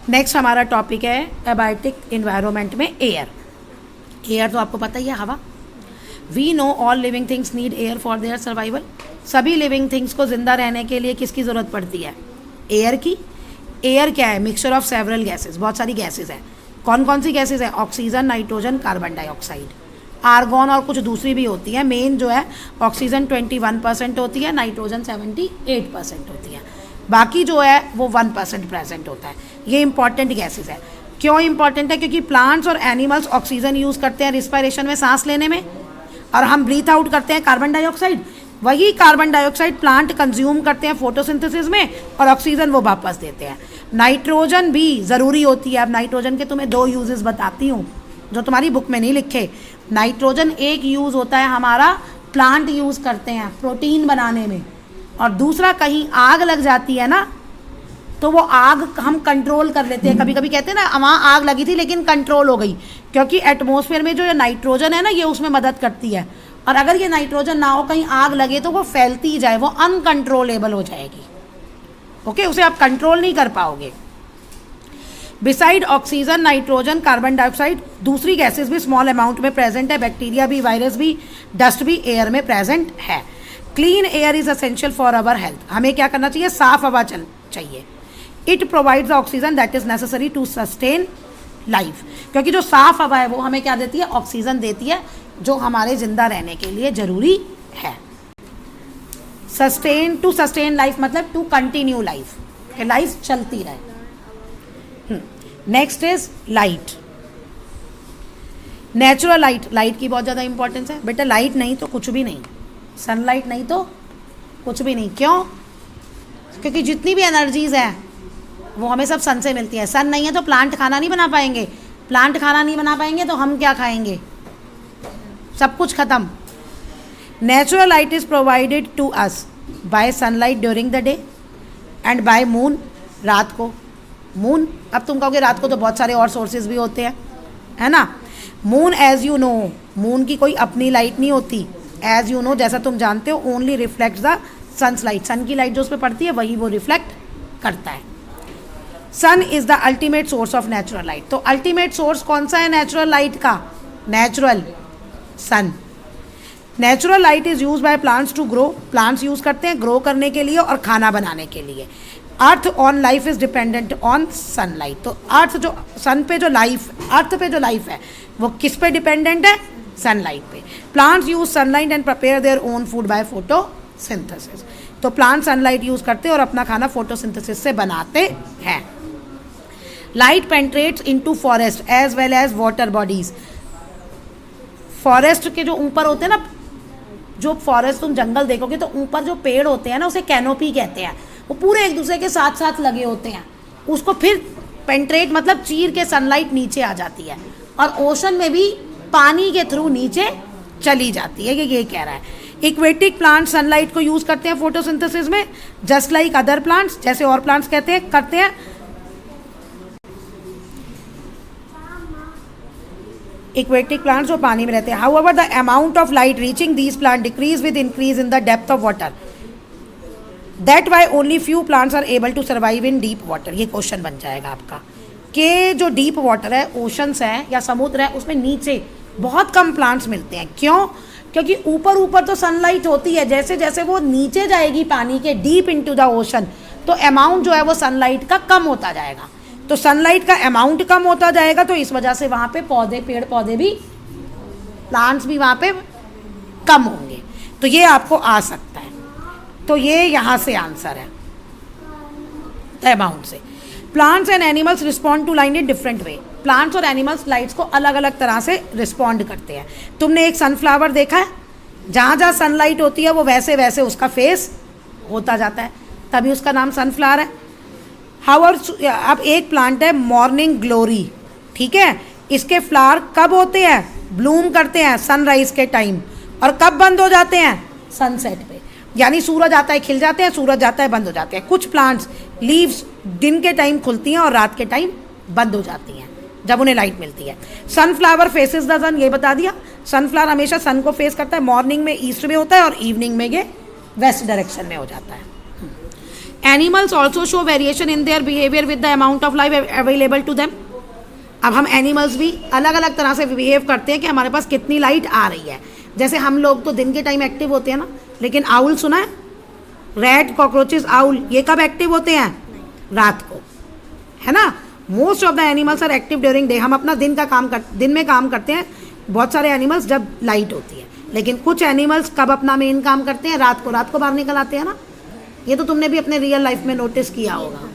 Next हमारा topic है abiotic environment में एयर। एयर तो आपको पता ही है, हवा। We know all living things need air for their survival. सभी लिविंग थिंग्स को जिंदा रहने के लिए किसकी ज़रूरत पड़ती है? एयर की। एयर क्या है? मिक्सचर ऑफ सेवरल गैसेस, बहुत सारी गैसेस हैं। कौन कौन सी गैसेस हैं? Oxygen, nitrogen, carbon dioxide, argon और कुछ दूसरी भी होती है। मेन जो है ऑक्सीजन 21% होती है, नाइट्रोजन 78% होती है, बाकी जो है वो 1% प्रेजेंट होता है। ये इंपॉर्टेंट गैसेस है। क्यों इंपॉर्टेंट है? क्योंकि प्लांट्स और एनिमल्स ऑक्सीजन यूज़ करते हैं रिस्पायरेशन में, सांस लेने में, और हम ब्रीथ आउट करते हैं कार्बन डाइऑक्साइड। वही कार्बन डाइऑक्साइड प्लांट कंज्यूम करते हैं फोटोसिंथेसिस में, और ऑक्सीजन वो वापस देते हैं। नाइट्रोजन भी ज़रूरी होती है। अब नाइट्रोजन के तुम्हें 2 यूजेस बताती हूँ जो तुम्हारी बुक में नहीं लिखे। नाइट्रोजन एक यूज़ होता है हमारा, प्लांट यूज़ करते हैं प्रोटीन बनाने में, और दूसरा कहीं आग लग जाती है ना, तो वो आग हम कंट्रोल कर लेते हैं। कभी कभी कहते हैं ना वहाँ आग लगी थी लेकिन कंट्रोल हो गई, क्योंकि एटमॉस्फेयर में जो ये नाइट्रोजन है ना, ये उसमें मदद करती है। और अगर ये नाइट्रोजन ना हो, कहीं आग लगे तो वो फैलती जाए, वो अनकंट्रोलेबल हो जाएगी। ओके, उसे आप कंट्रोल नहीं कर पाओगे। Beside oxygen, nitrogen, carbon dioxide, दूसरी गैसेस भी स्मॉल अमाउंट में प्रेजेंट है। बैक्टीरिया भी, वायरस भी, डस्ट भी एयर में प्रेजेंट है। Clean air is essential for our health. हमें क्या करना चाहिए? साफ हवा चाहिए। It provides the oxygen that is necessary to sustain life. क्योंकि जो साफ हवा है वो हमें क्या देती है? ऑक्सीजन देती है, जो हमारे जिंदा रहने के लिए जरूरी है। सस्टेन, टू सस्टेन लाइफ मतलब टू कंटिन्यू लाइफ, कि लाइफ चलती रहे। Next is light. Natural light. Light की बहुत ज़्यादा इंपॉर्टेंस है बेटा। लाइट नहीं तो कुछ भी नहीं, सनलाइट नहीं तो कुछ भी नहीं। क्यों? क्योंकि जितनी भी एनर्जीज है वो हमें सब सन से मिलती है। सन नहीं है तो प्लांट खाना नहीं बना पाएंगे, प्लांट खाना नहीं बना पाएंगे तो हम क्या खाएंगे? सब कुछ खत्म। Natural light is provided to us by sunlight during the day and by moon, रात को। मून, अब तुम कहोगे रात को तो बहुत सारे और सोर्सेज भी होते हैं, है ना। Moon as you know, moon की कोई अपनी लाइट नहीं होती। एज यू नो, जैसा तुम जानते हो, only reflects the sun's light. Sun की लाइट जो उस पर पड़ती है वही वो रिफ्लेक्ट करता है। Sun is the ultimate source of natural light. तो अल्टीमेट सोर्स कौन सा है नेचुरल लाइट का? Natural sun. Natural light is use by plants to grow. Plants use करते हैं ग्रो करने के लिए और खाना बनाने के लिए। Earth on life is dependent on sunlight. तो अर्थ जो सन पे जो लाइफ, अर्थ पे जो लाइफ है वो किस पे डिपेंडेंट है? सनलाइट पे। Plants use sunlight and prepare their own food by photosynthesis. तो प्लांट सनलाइट यूज करते हैं और अपना खाना फोटोसिंथेसिस से बनाते हैं। Light penetrates into forest as well as water bodies. Forest के जो ऊपर होते हैं ना, जो फॉरेस्ट तुम जंगल देखोगे तो ऊपर जो पेड़ होते हैं ना, उसे कैनोपी कहते हैं। वो पूरे एक दूसरे के साथ साथ लगे होते हैं। उसको फिर पेंट्रेट मतलब चीर के सनलाइट नीचे आ जाती है, और ओशन में भी पानी के थ्रू नीचे चली जाती है। ये कह रहा है। इक्वेटिक प्लांट सनलाइट को यूज करते हैं फोटोसिंथेसिस में, जस्ट लाइक अदर प्लांट्स, जैसे और प्लांट्स करते हैं। इक्वेटिक प्लांट्स जो पानी में रहते हैं। However the amount of light reaching these plant decrease with increase in the depth of water. That why only few plants are able to survive in deep water. ये question बन जाएगा आपका कि जो डीप वाटर है, oceans हैं या समुद्र है, उसमें नीचे बहुत कम प्लांट्स मिलते हैं। क्यों? क्योंकि ऊपर ऊपर तो सनलाइट होती है, जैसे जैसे वो नीचे जाएगी पानी के डीप इनटू द ओशन, तो अमाउंट जो है वो सनलाइट का कम होता जाएगा। तो सनलाइट का अमाउंट कम होता जाएगा, तो इस वजह से वहाँ पे पौधे, पेड़ पौधे भी, प्लांट्स भी वहाँ पे कम होंगे। तो ये आपको आ सकता है। तो ये यहाँ से आंसर है, अमाउंट से। Plants and animals respond to light in different way. Plants और एनिमल्स लाइट्स को अलग अलग तरह से रिस्पॉन्ड करते हैं। तुमने एक सनफ्लावर देखा है? जहाँ जहाँ सनलाइट होती है वो वैसे वैसे उसका फेस होता जाता है, तभी उसका नाम सनफ्लावर है। हाउएवर, अब एक प्लांट है मॉर्निंग ग्लोरी, ठीक है। इसके फ्लावर कब होते हैं? ब्लूम करते हैं सनराइज के टाइम, और कब बंद हो जाते हैं? सनसेट पे। यानी सूरज आता है खिल जाते हैं, सूरज जाता है बंद हो जाते हैं। कुछ प्लांट्स लीव्स दिन के टाइम खुलती हैं और रात के टाइम बंद हो जाती हैं जब उन्हें लाइट मिलती है। सनफ्लावर फेसेस द सन, ये बता दिया। सनफ्लावर हमेशा सन को फेस करता है। मॉर्निंग में ईस्ट में होता है और इवनिंग में ये वेस्ट डायरेक्शन में हो जाता है। Animals also show variation in their behaviour with the amount of life available to them. अब हम एनिमल्स भी अलग अलग तरह से बिहेव करते हैं कि हमारे पास कितनी लाइट आ रही है। जैसे हम लोग तो दिन के टाइम एक्टिव होते हैं ना, लेकिन आउल सुना है? रैट, कॉकरोचेस, आउल, ये कब एक्टिव होते हैं? रात को, है ना। Most of the animals are active during day. हम अपना दिन में काम करते हैं बहुत सारे एनिमल्स जब लाइट होती है, लेकिन कुछ एनिमल्स कब अपना मेन काम करते हैं? रात को बाहर निकल आते हैं ना। ये तो तुमने भी अपने रियल लाइफ में नोटिस किया होगा।